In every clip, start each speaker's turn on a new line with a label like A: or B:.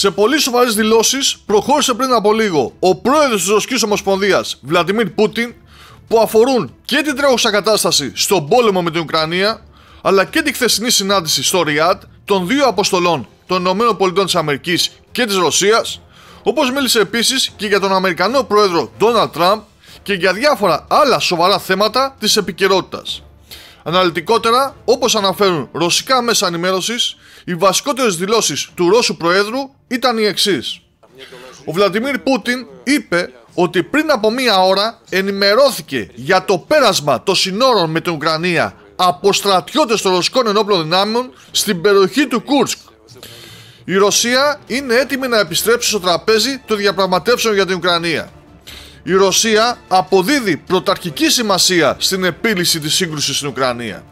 A: Σε πολύ σοβαρές δηλώσεις προχώρησε πριν από λίγο ο πρόεδρος της Ρωσικής Ομοσπονδίας Βλαντιμίρ Πούτιν, που αφορούν και την τρέχουσα κατάσταση στον πόλεμο με την Ουκρανία, αλλά και τη χθεσινή συνάντηση στο Ριάντ των δύο αποστολών των ΗΠΑ και της Ρωσίας, όπως μίλησε επίσης και για τον Αμερικανό πρόεδρο Ντόναλντ Τραμπ και για διάφορα άλλα σοβαρά θέματα της επικαιρότητας. Αναλυτικότερα, όπως αναφέρουν ρωσικά μέσα ενημέρωσης, οι βασικότερες δηλώσεις του Ρώσου Προέδρου ήταν οι εξής. Ο Βλαντιμίρ Πούτιν είπε ότι πριν από μία ώρα ενημερώθηκε για το πέρασμα των συνόρων με την Ουκρανία από στρατιώτες των ρωσικών ενόπλων δυνάμεων στην περιοχή του Κούρσκ. Η Ρωσία είναι έτοιμη να επιστρέψει στο τραπέζι των διαπραγματεύσεων για την Ουκρανία. Η Ρωσία αποδίδει πρωταρχική σημασία στην επίλυση της σύγκρουσης στην Ουκρανία.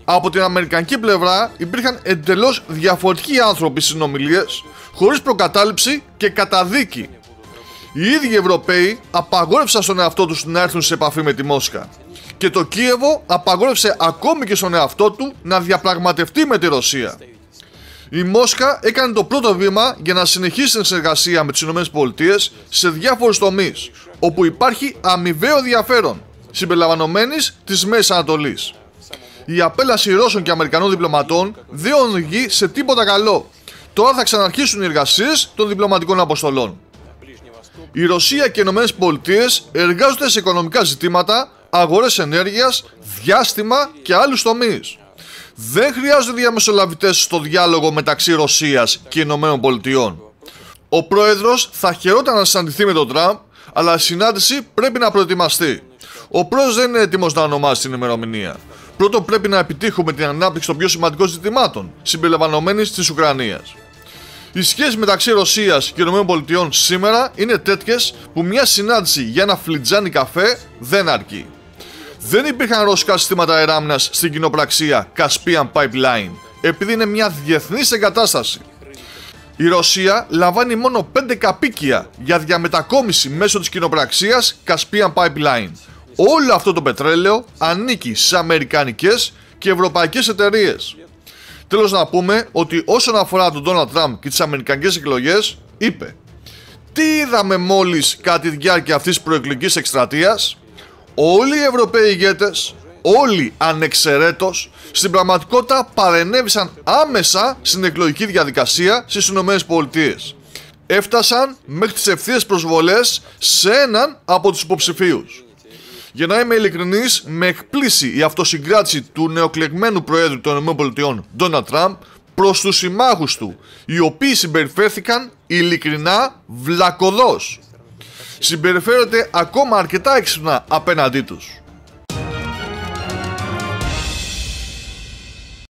A: Από την αμερικανική πλευρά υπήρχαν εντελώς διαφορετικοί άνθρωποι στις συνομιλίες, χωρίς προκατάληψη και καταδίκη. Οι ίδιοι οι Ευρωπαίοι απαγόρευσαν στον εαυτό τους να έρθουν σε επαφή με τη Μόσχα. Και το Κίεβο απαγόρευσε ακόμη και στον εαυτό του να διαπραγματευτεί με τη Ρωσία. Η Μόσχα έκανε το πρώτο βήμα για να συνεχίσει την συνεργασία με τις ΗΠΑ σε διάφορους τομείς, όπου υπάρχει αμοιβαίο ενδιαφέρον, συμπεριλαμβανομένης της Μέσης Ανατολής. Η απέλαση Ρώσων και Αμερικανών διπλωματών δεν οδηγεί σε τίποτα καλό. Τώρα θα ξαναρχίσουν οι εργασίες των διπλωματικών αποστολών. Η Ρωσία και οι ΗΠΑ εργάζονται σε οικονομικά ζητήματα, αγορές ενέργειας, διάστημα και άλλους τομείς. Δεν χρειάζονται διαμεσολαβητές στο διάλογο μεταξύ Ρωσίας και ΗΠΑ. Ο πρόεδρος θα χαιρόταν να συναντηθεί με τον Τραμπ, αλλά η συνάντηση πρέπει να προετοιμαστεί. Ο πρόεδρος δεν είναι έτοιμος να ονομάσει την ημερομηνία. Πρώτον, πρέπει να επιτύχουμε την ανάπτυξη των πιο σημαντικών ζητημάτων, συμπεριλαμβανομένης της Ουκρανίας. Οι σχέσεις μεταξύ Ρωσίας και ΗΠΑ σήμερα είναι τέτοιες που μια συνάντηση για ένα φλιτζάνι καφέ δεν αρκεί. Δεν υπήρχαν ρωσικά συστήματα αεράμνας στην κοινοπραξία Caspian Pipeline, επειδή είναι μια διεθνής εγκατάσταση. Η Ρωσία λαμβάνει μόνο 5 καπίκια για διαμετακόμιση μέσω της κοινοπραξίας Caspian Pipeline. Όλο αυτό το πετρέλαιο ανήκει σε αμερικανικές και ευρωπαϊκές εταιρείες. Τέλος, να πούμε ότι όσον αφορά τον Ντόναλντ Τραμπ και τις αμερικανικές εκλογές, είπε: τι είδαμε μόλις κατά τη διάρκεια αυτής της προεκλογικής εκστρατείας? Όλοι οι Ευρωπαίοι ηγέτες, όλοι ανεξαιρέτως, στην πραγματικότητα παρενέβησαν άμεσα στην εκλογική διαδικασία στις ΗΠΑ. Έφτασαν μέχρι τις ευθείες προσβολές σε έναν από τους υποψηφίους. Για να είμαι ειλικρινής, με εκπλήσει η αυτοσυγκράτηση του νεοκλεγμένου Προέδρου των ΗΠΑ, Ντόναλντ Τραμπ, προς τους συμμάχους του, οι οποίοι συμπεριφέρθηκαν ειλικρινά βλακωδώς. Συμπεριφέρονται ακόμα αρκετά έξυπνα απέναντί τους.